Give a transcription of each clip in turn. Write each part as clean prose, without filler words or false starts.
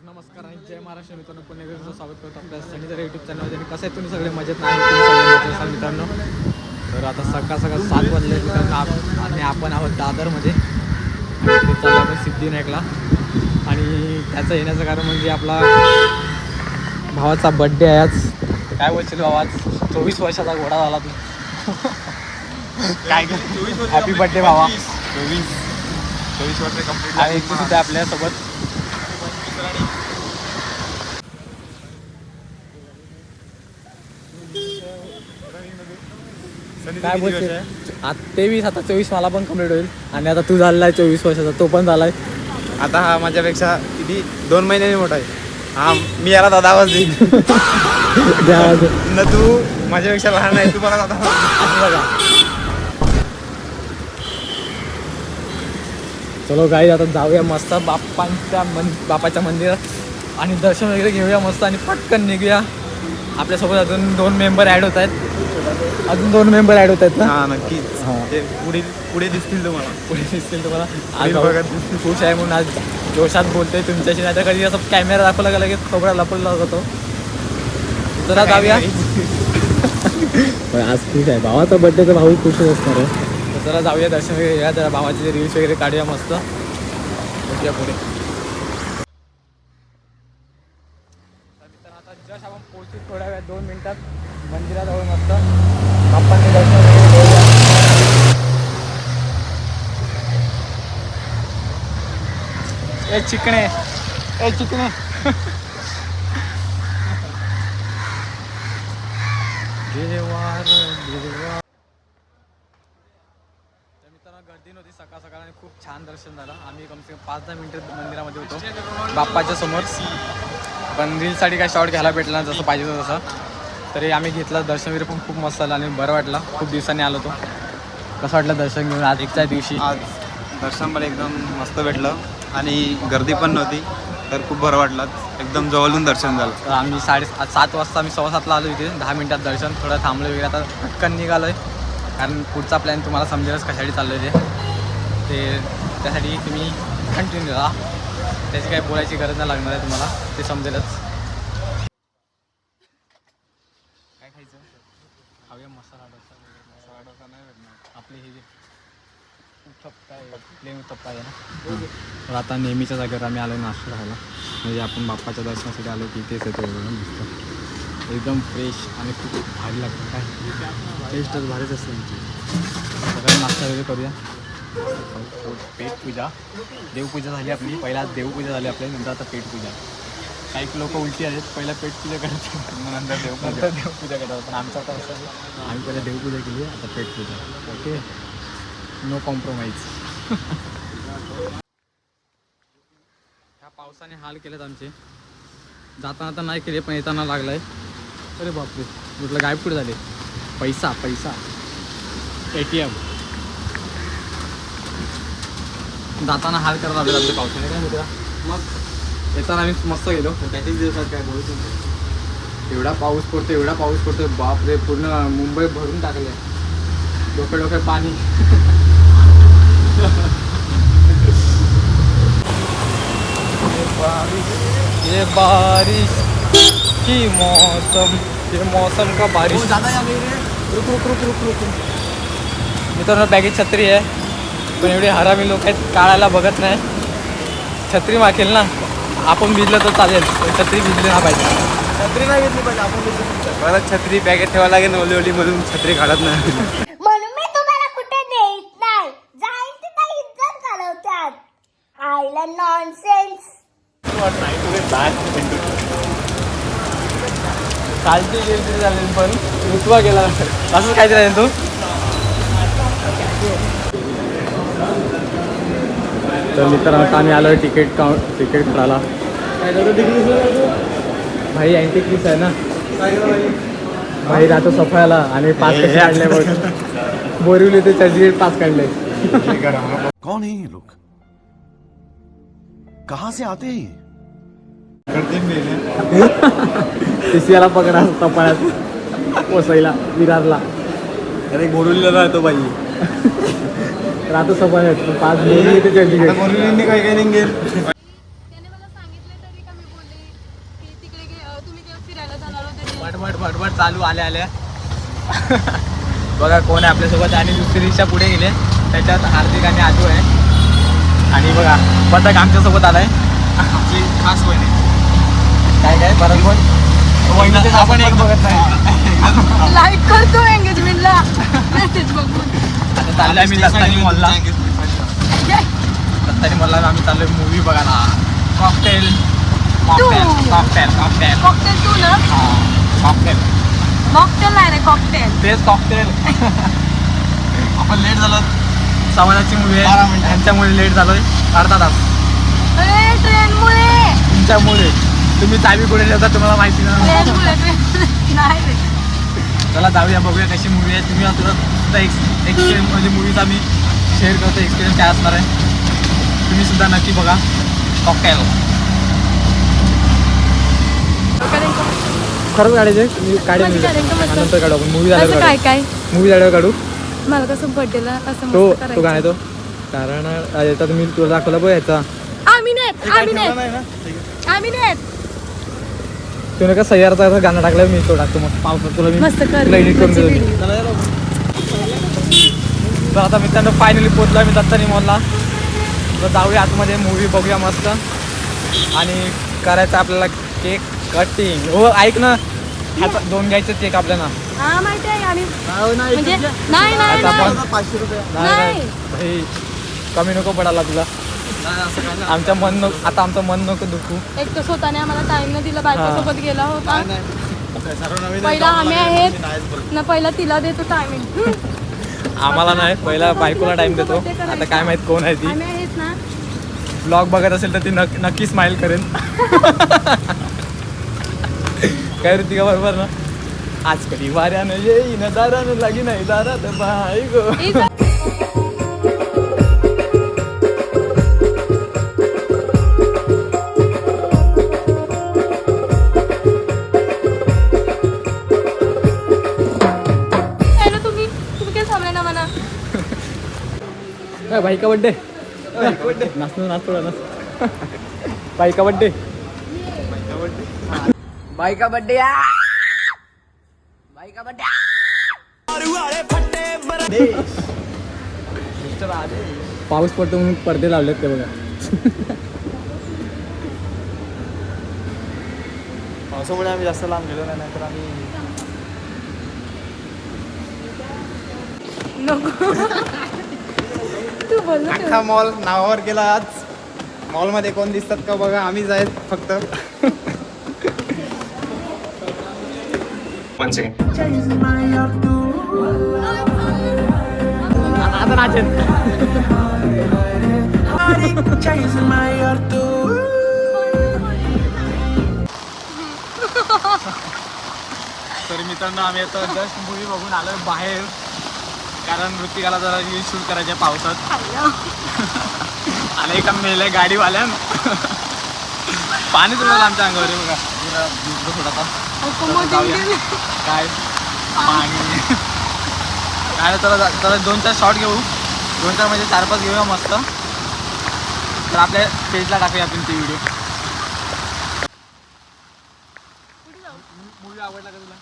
नमस्कार आणि जय महाराष्ट्र मित्रांनो, पुन्हा एकदा स्वागत करतो आपल्या सनीधर यूट्यूब चॅनलमध्ये. आणि कसं आहे तुम्ही सगळे मजेत नाही? तुम्ही सगळे मजेत असाल मित्रांनो. तर आता सकाळ 7 वाजले मित्रांनो आणि आपण आहोत दादरमध्ये आणि ते चालू आपण सिद्धिविनायकला. आणि त्याचं येण्याचं कारण म्हणजे आपला भावाचा बड्डे आहे आज. काय बोलशील भावा, आज 24 वर्षाचा घोडा झाला तू. काय हॅपी बड्डे भावा. 24 वर्ष कंप्लीट आहे सुद्धा आपल्यासोबत. काय बोलते आता 23, आता 24 मला पण कंप्लीट होईल. आणि आता तू झालेला 24 वर्षाचा, तो पण झालाय. आता हा माझ्यापेक्षा किती 2 महिन्यांनी मोठा आहे. हा मी याला दादा आवाज देईन न तू माझ्यापेक्षा लहान आहे, तू मला दादा बघा. चलो गाई, आता जाऊया मस्त बापाच्या मंदिरात आणि दर्शन वगैरे घेऊया मस्त आणि पटकन निघूया. आपल्यासोबत अजून 2 मेंबर ॲड होत आहेत. ना. हा नक्कीच. ते पुढे दिसतील तुम्हाला. आज खुश आहे म्हणून आज जोशात बोलतोय तुमच्याशी. नाही तर कधी असं कॅमेरा दाखवला गेला की थोडा लपडला जातो. जरा जाऊया. आज खुश आहे, भावाचा बड्डे तर भाऊ खुशच असणार आहे. तर जरा जाऊया, दर्शन वगैरे घ्या, जरा भावाचे रील्स वगैरे काढूया मस्त. बघूया पुढे. तर आता जस्ट आपण पोहोचू थोड्या वेळात 2 मिनिटात मंदिराजवळ मस्त. बाप्पांनी दर्शन वगैरे घेऊया. ए चिकणे मित्रांनो, गर्दी नव्हती सकाळ आणि खूप छान दर्शन झालं. आम्ही कमसे कम 5-10 मिनिटं मंदिरामध्ये होतो बाप्पाच्या समोर. पण रीलसाठी काय शॉर्ट घ्यायला भेटला जसं पाहिजे होतं तसं. तरी आम्ही घेतला. दर्शन वगैरे पण खूप मस्त झालं आणि बरं वाटलं. खूप दिवसांनी आलो तो. कसं वाटलं दर्शन घेऊन आज एकच्या दिवशी? आज दर्शन पण एकदम मस्त भेटलं आणि गर्दी पण नव्हती, तर खूप बरं वाटलं. एकदम जवळून दर्शन झालं. तर आम्ही 7:30 वाजता आम्ही 7:15ला आलो इथे. 10 मिनिटात दर्शन. थोडं थांबलो वगैरे. आता पटकन निघालो आहे कारण पुढचा प्लॅन तुम्हाला समजेलच कशासाठी चाललो आहे ते. त्यासाठी तुम्ही कंटिन्यू राहा. त्याची काही बोलायची गरज नाही लागणार आहे तुम्हाला, ते समजेलच. काय खायचं? खाऊया मसाला डोसा. मसाला डोसा नाही भेटणार आपले हे जे उत्तप्पा आहे, प्लेन उत्तप्पा आहे ना. तर आता नेहमीच्या जागेवर आम्ही आलो नाश्ता खायला. म्हणजे आपण बाप्पाच्या दर्शनासाठी आलो की तेच येतो मस्त. एकदम फ्रेश आणि खूप भारी लागतं. काय टेस्टच भारीच असते आमची. सगळं नाश्ता वगैरे करूया. पेटपूजा, देवपूजा झाली आपली. पहिला देवपूजा झाली आपल्या, नंतर आता पेटपूजा. काही लोक उलटी आहेत, पहिला पेटपूजा करतात नंतर देवपूजा करतात. पण आमचं आता असं, आम्ही पहिला देवपूजा केली, आता पेटपूजा. Okay, no compromise. ह्या पावसाने हाल केलेत आमचे. जाताना तर नाही केले, पण येताना लागला आहे. अरे बापरे, म्हटलं गायब कुठे झाले? पैसा ATM. जाताना हाल करायला लागले आपल्या पावसाने. काय मित्रा, मग येताना आम्ही मस्त गेलो. त्याच्याच दिवसात काय बोलतो, एवढा पाऊस पडतो बापरे, पूर्ण मुंबई भरून टाकले. डोक्या पाणी. ये बारिश की मौसम, ये मौसम का बारिश. रुक. मित्रांनो, बॅगेत छत्री आहे, पण एवढे हरामी लोक आहेत, काढायला बघत नाही. छत्री मागेल ना, आपण भिजलं तर चालेल, छत्री भिजली ना पाहिजे. छत्री नाही घेतली पाहिजे आपण. परत छत्री बॅगेत ठेवायला लागेल, ओली म्हणून छत्री काढत नाही. म्हणून मी तुम्हाला कुठे देत नाही. जाईल तिथे इज्जत घालवतात. आईला नॉनसेन्स. चालती गेली तरी चालेल, पण रुतवा गेला असंच काहीतरी आहे तू. तर मित्रांनो, आता आम्ही आलो आहे तिकीट काढायला. भाई अँटिक पीस आहे ना भाई, राहतो सफायला. आणि पास कसे काढले बघ. बोरिवली ते चर्चगेट पास काढले. कौन है ये लोग, कहाँ से आते हैं? TCला पकडा सफाळ्यात, पोसाईला, विरारला. अरे बोरिवलीला राहतो बाई. राहतो सफाळ्यात, 5 बोरिवली ते चर्चगेट. बोरिवलीने काय निघेल. त्याने मला सांगितलं तरी का मी चालू आल्या आल्या. बघा कोण आहे आपल्यासोबत आणि दुसरी रिक्षा पुढे गेले त्याच्यात हार्दिक आणि आजू आहे. आणि बघा पथक आमच्यासोबत आलाय आमची खास वहिनी. काय परत पण वहिनीचे आपण एक बघत नाही. लाईक करतो एंगेजमेंटला मेसेज बघून. आता चाललोय आम्ही दत्तानी मॉलला. दत्तानी मॉलला आम्ही चाललोय मूवी बघायला. Cocktail Two. Cocktail cocktail cocktail तू ना कॉकटेल मॉकटेल नाही रे कॉकटेल. तेच कॉकटेल. आपण लेट झालो. समाजाची मूवी 12 आहे मिनिटं. त्यांच्यामुळे लेट झालोय अर्धा तास अरे ट्रेनमुळे तुमच्यामुळे. तुम्ही चावी कुठे ठेवता तुम्हाला माहिती नाही. ट्रेनमुळे नाही रे. चला जाऊया बघूया कशी मूवी आहे. तुम्ही सुद्धा एक्सपिरियन्स म्हणजे मूवीज आम्ही शेअर करतो. एक्सपिरियन्स काय असणार आहे तुम्ही सुद्धा नक्की बघा. कॉकटेल खरंच काढायचे काढेल माझी काढेल का मस्त? नंतर काढू आपण मूवी असं झाल्यावर काय काय मूवी झाल्यावर काढू. मला कसं बर्थडेला असं तो मस्त तो गाणं करायचं. तो कारण याचा तुम्ही तुला दाखवला बघ याचा आम्ही नाहीत तुला का सय्यारचा गाणं टाकलं मी तो टाकतो मग पावसात तुला मी मस्त कर तुला एडिट करून म्हणजे देतो. video. तर आता मित्रांनो फायनली पोहोचलो मी दत्तानी मॉलला. तर जाऊया आतमध्ये मूवी बघूया मस्त आणि करायचं आपल्याला केक कटिंग. हो ऐक ना ह्याचा 2 घ्यायचे केक आपल्याला. हा माहिती आहे आणि म्हणजे नाही नाही आता आपण नाही. 500 रुपये. नाही. भाई कमी नको पडायला तुला. आमचं मन नको आता आमचं मन नको दुखू. एक तर स्वतःने आम्हाला टाइम न दिला बायकोसोबत गेला होता. सर्व नवीन पहिला आम्ही आहेत ना पहिला तिला देतो टायमिंग. आम्हाला नाही पहिला बायकोला टाइम देतो. आता काय माहित कोण आहे ती. आम्ही आहेत ना ब्लॉग बघत असेल तर ती नक्की स्माइल करेन. काय ऋती का बरोबर ना. आज कधी वाऱ्यानं येईन दारानं लागी नाही दारात बाई गो. तुम्ही काय थांबले ना म्हणा. बाई का बड्डे नाच नाच थोडा नाच. बाई का बड्डे बाई का बड्डे बाई का बड्डे. पाऊस पडतो म्हणून पडदे लावलेत ते बघा. पावसामुळे आम्ही जास्त लांब गेलो नाही तर आम्ही नको तू बोल ना. अख्खा मॉल नावावर गेला आज. मॉलमध्ये कोण दिसतात का बघा आम्हीच आहेत फक्त. आता नाचेल. तर मित्रांनो आम्ही आता जस्ट मूवी बघून आलोय बाहेर कारण ऋतिकाला जरा रील शूट करायचे पावसात. आणि एका मेल्या गाडीवाल्यान पाणी तुला आमच्या अंगावर आहे बघा. जरा भिजलो थोडासा. जाऊया. काय पाणी काय त्याला 2-4 शॉट घेऊ. 2-4 म्हणजे 4-5 घेऊया मस्त. तर आपल्या पेजला टाकूया आपण ती व्हिडिओ. मूवी आवडला का तुला.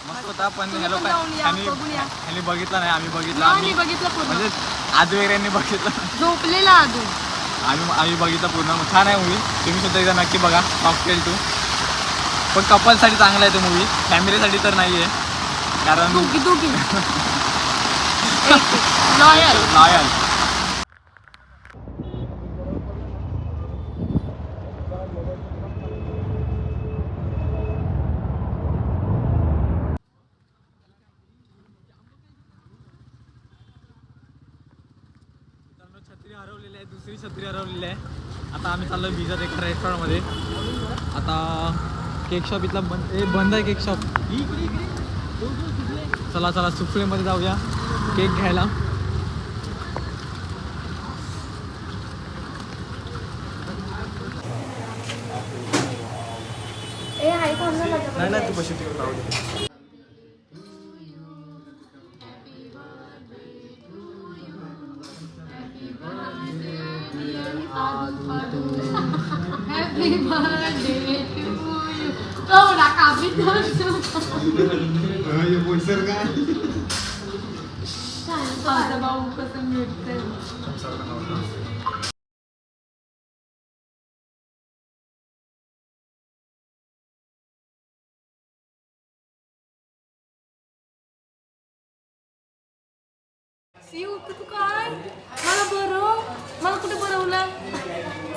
मस्त होता पण ह्यालो काय ह्यांनी बघितला नाही. आम्ही बघितला. मी बघितलं पूर्ण. म्हणजे आजू वगैरे बघितलं. झोपलेला अजून. आम्ही बघितलं पूर्ण. छान आहे मूवी. तुम्ही सुद्धा एकदा नक्की बघा कॉकटेल 2. पण कपलसाठी चांगला आहे तो मूवी. फॅमिलीसाठी तर नाही आहे कारण दोघी लॉयल. लॉयल. छत्री हरवलेली आहे. दुसरी छत्री हरवलेली आहे. आता आम्ही चाललो भिजत एका रेस्टॉरंटमध्ये. आता केक शॉप इथला बंद आहे केक शॉप. चला चला सुफलेमध्ये जाऊया केक घ्यायला. नाही तू बशी ठेवून राहू दे. Happy birthday to you. भाऊ कसं मिळतंय तू काय मला बरं मला कुठे बरवलं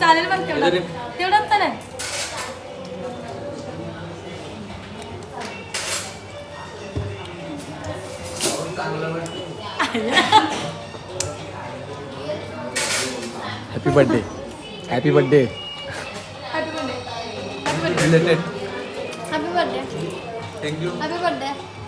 चालेल मग तेवढं चालेल happy birthday happy birthday happy birthday happy birthday happy birthday thank you happy birthday